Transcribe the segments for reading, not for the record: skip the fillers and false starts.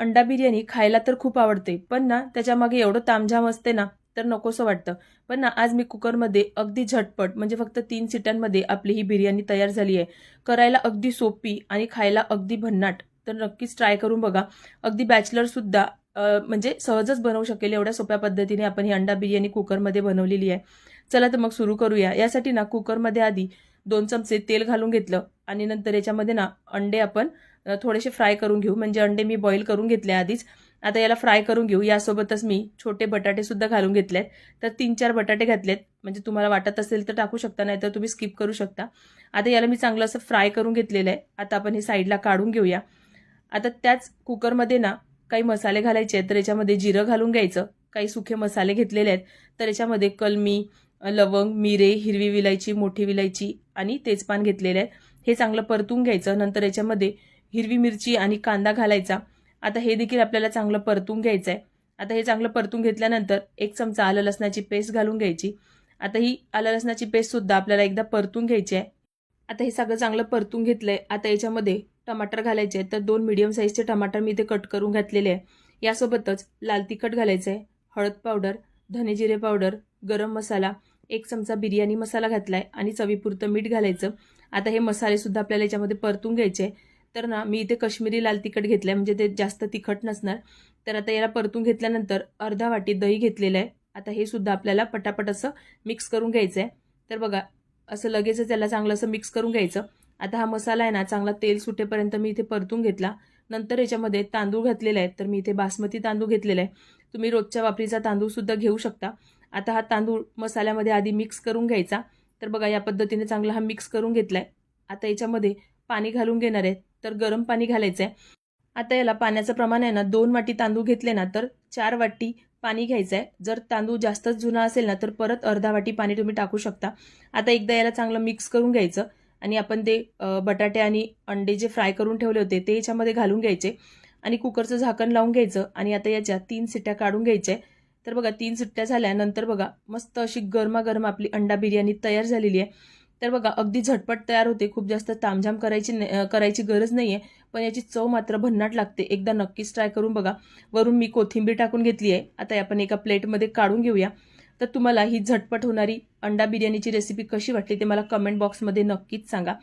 अंडा बिर्याणी खायला तर खूप आवडते, पण ना त्याच्यामागे एवढं तामझाम असते ना, तर नकोसं वाटतं. पण ना आज मी कुकरमध्ये अगदी झटपट म्हणजे फक्त 3 शिट्यांमध्ये आपली ही बिर्याणी तयार झाली आहे. करायला अगदी सोपी आणि खायला अगदी भन्नाट. तर नक्कीच ट्राय करून बघा. अगदी बॅचलरसुद्धा म्हणजे सहजच बनवू शकेल एवढ्या सोप्या पद्धतीने आपण ही अंडा बिर्याणी कुकरमध्ये बनवलेली आहे. चला तर मग सुरू करूया. यासाठी ना कुकरमध्ये आधी 2 चमचे तेल घालून घेतलं आणि नंतर याच्यामध्ये ना अंडे आपण थोडेसे फ्राय करून घेऊ. म्हणजे अंडे मी बॉईल करून घेतले आधीच. आता याला फ्राय करून घेऊ. यासोबतच मी छोटे बटाटे सुद्धा घालून घेतलेत. तर 3-4 बटाटे घातलेत. म्हणजे तुम्हाला वाटत असेल तर टाकू शकता, नाहीतर तुम्ही स्किप करू शकता. आता याला मी चांगलं असं फ्राय करून घेतलेलं आहे. आता आपण हे साईडला काढून घेऊया. आता त्याच कुकरमध्ये ना काही मसाले घालायचे आहेत. तर याच्यामध्ये जिरं घालून घ्यायचं. काही सुखे मसाले घेतलेले आहेत. तर याच्यामध्ये कलमी, लवंग, मिरे, हिरवी विलायची, मोठी विलायची आणि तेजपान घेतलेले आहेत. हे चांगलं परतून घ्यायचं. नंतर याच्यामध्ये हिरवी मिरची आणि कांदा घालायचा. आता हे देखील आपल्याला चांगलं परतून घ्यायचं आहे. आता हे चांगलं परतून घेतल्यानंतर 1 चमचा आलं लसणाची पेस्ट घालून घ्यायची. आता ही आलं लसणाची पेस्ट सुद्धा आपल्याला एकदा परतून घ्यायची आहे. आता हे सगळं चांगलं परतून घेतलंय. आता याच्यामध्ये टमाटर घालायचे आहेत. तर 2 मीडियम साईजचे टमाटर मी इथे कट करून घातलेले आहे. यासोबतच लाल तिखट घालायचं आहे, हळद पावडर, धने जिरे पावडर, गरम मसाला, 1 चमचा बिर्याणी मसाला घातलाय आणि चवीपुरतं मीठ घालायचं. आता हे मसाले सुद्धा आपल्याला याच्यामध्ये परतून घ्यायचे. तर ना मी इथे काश्मीरी लाल तिखट घेतलंय, म्हणजे ते जास्त तिखट नसणार. तर आता याला परतून घेतल्यानंतर अर्धा वाटी दही घेतलेलं आहे. आता हे सुद्धा आपल्याला पटापट असं मिक्स करून घ्यायचं आहे. तर बघा असं लगेचच त्याला चांगलं असं मिक्स करून घ्यायचं. आता हा मसाला आहे ना चांगला तेल सुटेपर्यंत मी इथे परतून घेतला. नंतर याच्यामध्ये तांदूळ घातलेले आहेत. तर मी इथे बासमती तांदूळ घेतलेला आहे. तुम्ही रोजच्या वापरीचा तांदूळ सुद्धा घेऊ शकता. आता हा तांदूळ मसाल्यामध्ये आधी मिक्स करून घ्यायचा. तर बघा या पद्धतीने चांगला हा मिक्स करून घेतलाय. आता याच्यामध्ये पाणी घालून घेणार आहे. तर गरम पाणी घालायचं आहे. आता याला पाण्याचं प्रमाण आहे ना 2 वाटी तांदूळ घेतले ना तर 4 वाटी पाणी घ्यायचं आहे. जर तांदूळ जास्तच जुना असेल ना तर परत अर्धा वाटी पाणी तुम्ही टाकू शकता. आता एकदा याला चांगलं मिक्स करून घ्यायचं आणि आपण ते बटाटे आणि अंडे जे फ्राय करून ठेवले होते ते याच्यामध्ये घालून घ्यायचे आणि कुकरचं झाकण लावून घ्यायचं आणि आता याच्या 3 शिट्ट्या काढून घ्यायच्या. तर बघा 3 शिट्ट्या झाल्यानंतर बघा मस्त अशी गरमागरम आपली अंडा बिर्याणी तयार झालेली आहे. तर बघा अगदी झटपट तयार होते. खूप जास्त तामझाम करायची गरज नाहीये. पण याची चव मात्र भन्नाट लागते. एकदा नक्कीच ट्राय करून बघा. वरून मी कोथिंबीर टाकून घेतली आहे. आता आपण एका प्लेटमध्ये काढून घेऊया. तर तुम्हाला ही झटपट होणारी अंडा बिर्याणीची रेसिपी कशी वाटली ते मला कमेंट बॉक्समध्ये नक्कीच सांगा.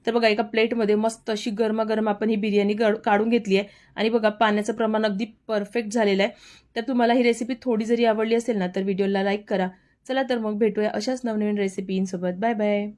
तर बघा एका प्लेटमध्ये मस्त अशी गरमागरम आपण ही बिर्याणी काढून घेतली आहे आणि बघा पाण्याचं प्रमाण अगदी परफेक्ट झालेलं आहे. तर तुम्हाला ही रेसिपी थोडी जरी आवडली असेल ना तर व्हिडिओला लाईक करा. चला तर मग भेटूया अशाच नवनवीन रेसिपींसोबत. Bye bye.